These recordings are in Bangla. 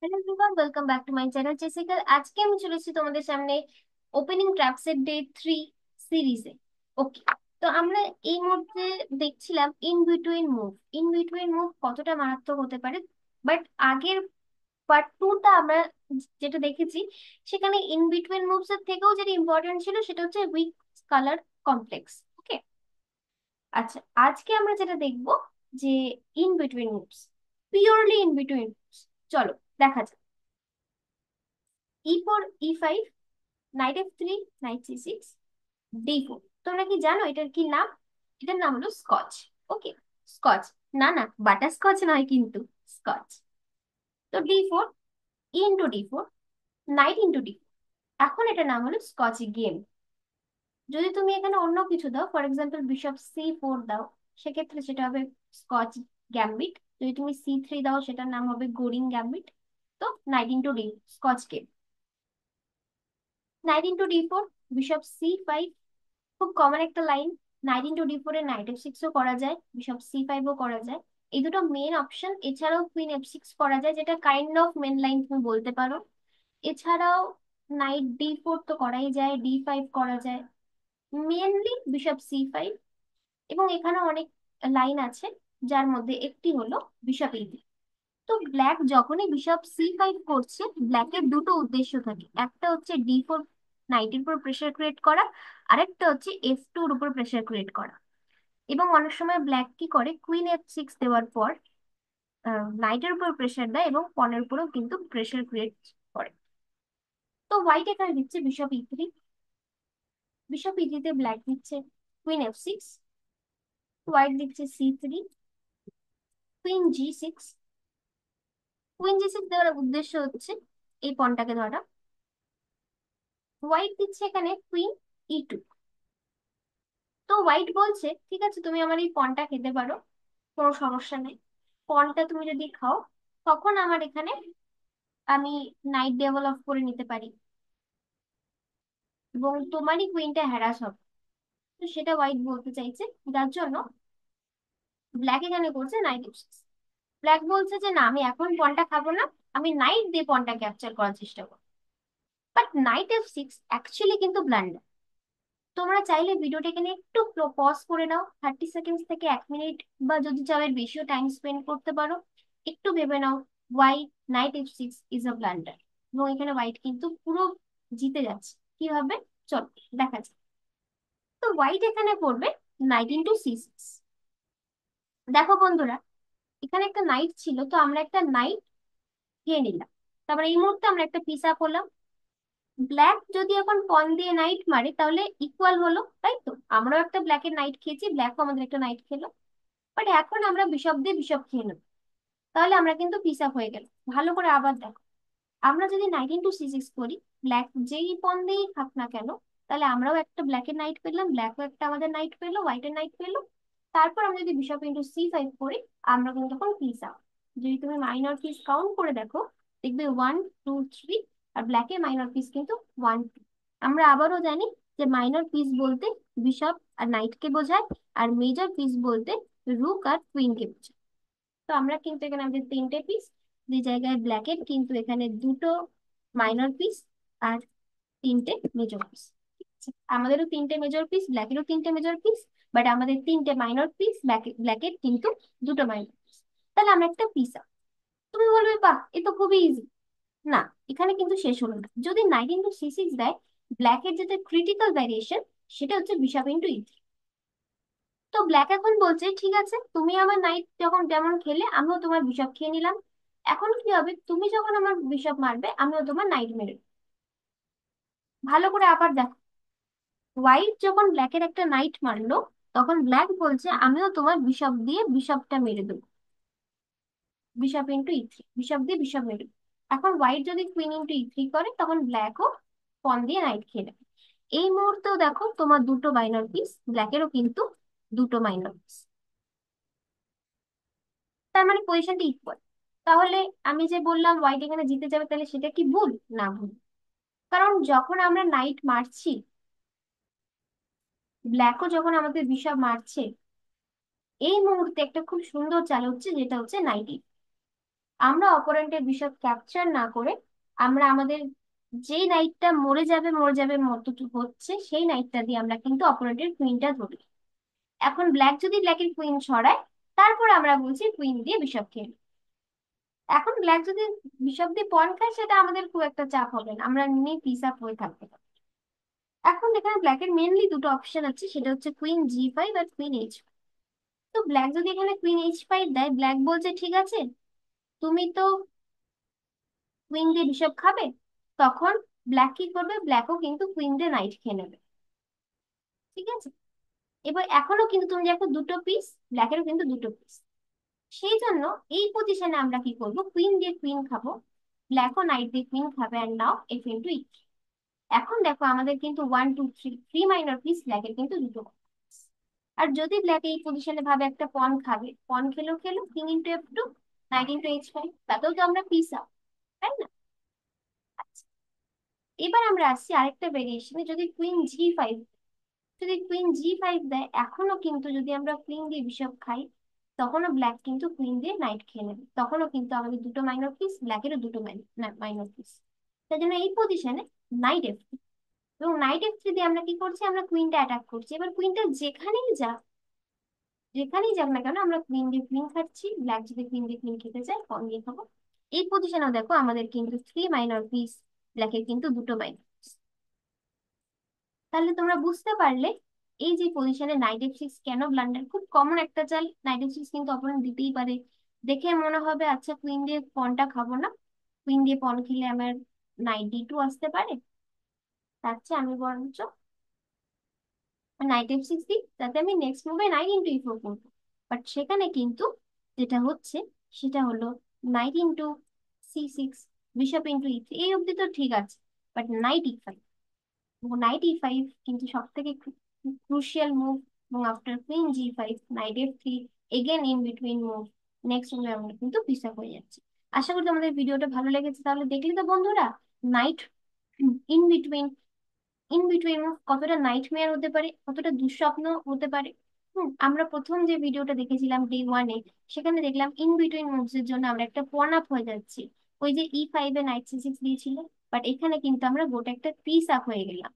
Hello everyone, welcome back to my channel জেসিকাল। আজকে আমি চলে এসেছি তোমাদের সামনে ওপেনিং ট্র্যাপসের ডে 3 সিরিজে। ওকে, তো আমরা এই মুহূর্তে দেখছিলাম ইন বিটুইন মুভ কতটা মারাত্মক হতে পারে। বাট আগের পার্ট 2টা আমরা যেটা দেখেছি, সেখানে ইন বিটুইন মুভস এর থেকেও যেটা ইম্পর্টেন্ট ছিল সেটা হচ্ছে উইক কালার কমপ্লেক্স। ওকে, আচ্ছা, আজকে আমরা যেটা দেখবো যে in between moves, purely in between moves. চলো দেখা যাক। E4 E5, night F3, night C6, D4। তোমরা কি জানো এটার কি নাম? এটার নাম হলো স্কচ। ওকে, স্কচ। না না, বাটার স্কচ নয় কিন্তু, স্কচ। তো D4, E into D4, night into D4, এখন এটার নাম হলো স্কচ গেম। যদি তুমি এখানে অন্য কিছু দাও, ফর এক্সাম্পল বিশপ C4 দাও, সেক্ষেত্রে সেটা হবে স্কচ গ্যাম্বিট। যদি তুমি C3 দাও, সেটার নাম হবে গোরিং গ্যাম্বিট। তো night into D, Scotch game. Night into D4, bishop C5, খুব কমন একটা লাইন। নাইট into D4 এ নাইট F6ও করা যায়, বিশপ C5ও করা যায়। এই দুটো মেন অপশন। এছাড়াও কুইন F6 করা যায়, যেটা কাইন্ড অফ মেন লাইন তুমি বলতে পারো। এছাড়াও নাইট D4 তো করাই যায়, D5 করা যায়, মেনলি বিশপ C5। এবং এখানে অনেক লাইন আছে, যার মধ্যে একটি হলো বিশপ E3। তো ব্ল্যাক যখনই বিশপ C5 করছে, ব্ল্যাকের দুটো উদ্দেশ্য থাকে। একটা হচ্ছে D4 নাইটের উপর প্রেশার ক্রিয়েট করা, আরেকটা হচ্ছে F2-র উপর প্রেশার ক্রিয়েট করা। এবং অনেক সময় ব্ল্যাক কি করে, কুইন F6 দেওয়ার পর নাইটের উপর প্রেশার দেয় এবং পনের উপরেও কিন্তু প্রেশার ক্রিয়েট করে। তো হোয়াইট এখানে দিচ্ছে বিশপ E3, বিশপ E3 তে ব্ল্যাক দিচ্ছে কুইন F6, হোয়াইট দিচ্ছে C3, queen G6। Queen G6 দেওয়ার উদ্দেশ্য হচ্ছে এই পণটাকে ধরা। হোয়াইট দিচ্ছে এখানে কুইন E2। তো হোয়াইট বলছে ঠিক আছে, তুমি আমার এই পণটা খেতে পারো, কোনো সমস্যা নেই। পণটা তুমি যদি খাও, তখন আমার এখানে আমি নাইট ডেভেলপ করে নিতে পারি এবং তোমারই কুইনটা হ্যারাস হবে। তো সেটা হোয়াইট বলতে চাইছে, যার জন্য ব্ল্যাক এখানে করছে নাইট F6। ব্ল্যাক বলছে যে না, আমি এখন পণটা খাবো না, আমি নাইট দিয়ে পণটা ক্যাপচার করার চেষ্টা করবো। বাট নাইট F6 অ্যাকচুয়ালি কিন্তু ব্লান্ডার। তোমরা চাইলে ভিডিওটা এখানে একটু পজ করে নাও, 30 সেকেন্ডস থেকে 1 মিনিট, বা যদি চাও এর বেশিও টাইম স্পেন্ড করতে পারো। একটু ভেবে নাও why knight F6 is a blunder. এবং এখানে হোয়াইট কিন্তু পুরো জিতে যাচ্ছে। কিভাবে, চলো দেখা যাক। তো হোয়াইট এখানে করবে নাইট into C6। দেখো বন্ধুরা, এখানে একটা নাইট ছিল, তো আমরা একটা নাইট খেয়ে নিলাম। তারপরে এই মুহূর্তে আমরা একটা পিস আপ হলাম। ব্ল্যাক যদি এখন পন দিয়ে নাইট মারে, তাহলে ইকুয়াল হলো, তাই তো? আমরাও একটা ব্ল্যাকের নাইট খেয়েছি, ব্ল্যাকও আমাদের একটা নাইট খেলো। বাট এখন আমরা বিশপ দিয়ে বিশপ খেয়ে নেবো, তাহলে আমরা কিন্তু পিস আপ হয়ে গেল। ভালো করে আবার দেখো, আমরা যদি নাইট into C6 করি, ব্ল্যাক যেই পন দিয়েই খাক না কেন, তাহলে আমরাও একটা ব্ল্যাকের নাইট পেলাম, ব্ল্যাকও একটা আমাদের নাইট পেলো, হোয়াইটের নাইট পেলো। তারপর আমরা যদি বিশপ into C5 করি, আমরা কিন্তু তখন পিস আপ। যদি তুমি মাইনর পিস কাউন্ট করে দেখো, দেখবে 1 2 3, আর ব্ল্যাকের মাইনর পিস কিন্তু 1 2। আমরা আবারও জানি যে মাইনর পিস বলতে বিশপ আর নাইটকে বোঝায়, আর মেজর পিস বলতে রুক আর কুইনকে বোঝায়। তো আমরা কিন্তু এখানে আমাদের তিনটে পিস, যে জায়গায় ব্ল্যাকের কিন্তু এখানে দুটো মাইনর পিস আর তিনটে মেজর পিস। আমাদেরও তিনটে মেজর পিস, ব্ল্যাকেরও তিনটে মেজর পিস, বাট আমাদের তিনটে মাইনর পিস, ব্ল্যাকের কিন্তু দুটো মাইনর পিস। তাহলে আমরা একটা পিস আপ। তুমি বলবে বাহ, এ তো খুবই ইজি। না, এখানে কিন্তু শেষ হলো না। যদি নাইট into C6 দেয়, ব্ল্যাকের যেটা ক্রিটিক্যাল ভ্যারিয়েশন, সেটা হচ্ছে বিশপ into E3। তো ব্ল্যাক এখন বলছে ঠিক আছে, তুমি আমার নাইট যখন যেমন খেলে, আমিও তোমার বিশপ খেয়ে নিলাম। এখন কি হবে, তুমি যখন আমার বিশপ মারবে, আমিও তোমার নাইট মেরে দেবো। ভালো করে আবার দেখো, হোয়াইট যখন ব্ল্যাকের একটা নাইট মারলো, তখন ব্ল্যাক বলছে আমিও তোমার বিশপ দিয়ে বিশপটা মেরে দেবো, বিশপ into E3, বিশপ দিয়ে বিশপ মেরে দেবো। এখন হোয়াইট যদি কুইন into E3 করে, তখন ব্ল্যাকও পন দিয়ে নাইট খেয়ে নেবে। এই মুহূর্তেও দেখো, তোমার দুটো মাইনর পিস, ব্ল্যাকেরও কিন্তু দুটো মাইনর পিস। তার মানে পজিশনটা ইকুয়াল। তাহলে আমি যে বললাম হোয়াইট এখানে জিতে যাবে, তাহলে সেটা কি ভুল? না, ভুল। কারণ যখন আমরা নাইট মারছি, ব্ল্যাকও যখন আমাদের বিশপ মারছে, এই মুহূর্তে একটা খুব সুন্দর চাল হচ্ছে, যেটা হচ্ছে নাইট। আমরা অপোনেন্টের বিশপ ক্যাপচার না করে আমরা আমাদের যেই নাইটটা মরে যাবে মরে যাবে মতো হচ্ছে সেই নাইটটা দিয়ে আমরা কিন্তু অপোনেন্টের কুইনটা ধরি। এখন ব্ল্যাক যদি ব্ল্যাকের কুইন ছড়ায়, তারপর আমরা বলছি কুইন দিয়ে বিশপ খেলি। এখন ব্ল্যাক যদি বিশপ দিয়ে পয়েন্ট খায় সেটা আমাদের খুব একটা চাপ হবে না, আমরা এমনি পিস আপ হয়ে থাকতে পারি। এখন এখানে ব্ল্যাকের মেনলি দুটো অপশন আছে, সেটা হচ্ছে কুইন জি5 আর কুইন এইচ। তো ব্ল্যাক যদি এখানে কুইন এইচ5 দেয়, ব্ল্যাক বলছে ঠিক আছে, তুমি তো কুইন দিয়ে বিশপ খাবে। তখন ব্ল্যাক কি করবে, ব্ল্যাকও কিন্তু কুইন দিয়ে নাইট খেয়ে নেবে। ঠিক আছে, এবার এখনো কিন্তু তুমি দেখো দুটো পিস, ব্ল্যাকেরও কিন্তু দুটো পিস। সেই জন্য এই পজিশনে আমরা কি করব, কুইন দিয়ে কুইন খাবো, ব্ল্যাকও নাইট দিয়ে কুইন খাবে, অ্যান্ড নাও এফ ইন্টু ই। এখন দেখো আমাদের কিন্তু 1 2 3 থ্রি মাইনর পিস ব্ল্যাকের কিন্তু দুটো piece। আর যদি ব্ল্যাক এই পজিশনে ভাবে একটা পন খাবে, পন খেলো খেলো, king into F2, night into H5, তাতেও তো আমরা পিস আপ, তাই না? আচ্ছা, এবার আমরা আসছি আরেকটা ভেরিয়েশনে, যদি কুইন জি5, যদি কুইন জি5 দেয়, এখনো কিন্তু যদি আমরা কুইন দিয়ে বিশপ খাই, তখনও ব্ল্যাক কিন্তু কুইন দিয়ে নাইট খেয়ে নেবে, তখনও কিন্তু আমাদের দুটো মাইনর পিস, ব্ল্যাকেরও দুটো মাইনর পিস। তাই জন্য এই পজিশনে নাইট F3, এবং নাইট F3 দিয়ে আমরা কি করছি, আমরা কুইনটা অ্যাটাক করছি। এবার কুইনটা যেখানেই যাক, যেখানেই যাক না কেন, আমরা কুইন দিয়ে কুইন খাচ্ছি, ব্ল্যাক যদি কুইন দিয়ে কুইন খেতে চায় পন দিয়ে খাবো। এই পজিশনেও দেখো আমাদের কিন্তু থ্রি মাইনর পিস, ব্ল্যাকের কিন্তু দুটো মাইনর। তাহলে তোমরা বুঝতে পারলে এই যে পজিশনে নাইট F6 কেন ব্লান্ডার, খুব কমন একটা চাল। নাইট F6 কিন্তু অপোনেন্ট দিতেই পারে, দেখে মনে হবে আচ্ছা কুইন দিয়ে পনটা খাবো না, কুইন দিয়ে পন খেলে আমার নাইট D2 আসতে পারে, তার চেয়ে আমি বরঞ্চ নাইট F6 দিই, যাতে আমি নেক্সট মুভে নাইট ইন্টু E4 করবো। বাট সেখানে কিন্তু যেটা হচ্ছে সেটা হলো night into C6, bishop into E3, এই অবধি তো ঠিক আছে। But night E5, night E5 কিন্তু সব থেকে ক্রুশিয়াল মুভ। এবং after queen G five, knight F3, again in between move, next মুভে আমরা কিন্তু পিস আপ হয়ে যাচ্ছি। আশা করি তোমাদের ভিডিওটা ভালো লেগেছে। তাহলে দেখলে তো বন্ধুরা, night in between, in between কতটা নাইটমেয়ার হতে পারে, কতটা দুঃস্বপ্ন হতে পারে। আমরা প্রথম যে ভিডিওটা দেখেছিলাম ডে 1-এ, সেখানে দেখলাম ইন বিটুইন মুভস এর জন্য আমরা একটা পন আপ হয়ে যাচ্ছি, ওই যে E5-এ নাইট C6 দিয়েছিল। বাট এখানে কিন্তু আমরা গোটা একটা পিস আপ হয়ে গেলাম।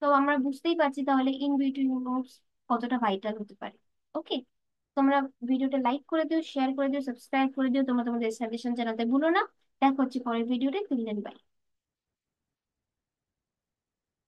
তো আমরা বুঝতেই পারছি তাহলে ইন বিটুইন মুভস কতটা ভাইটাল হতে পারে। ওকে, তোমরা ভিডিওটা লাইক করে দিও, শেয়ার করে দিও, সাবস্ক্রাইব করে দিও, তোমরা তোমাদের সাজেশন জানাতে ভুলো না। দেখা হচ্ছে পরের ভিডিওতে। তুললেন, বাই।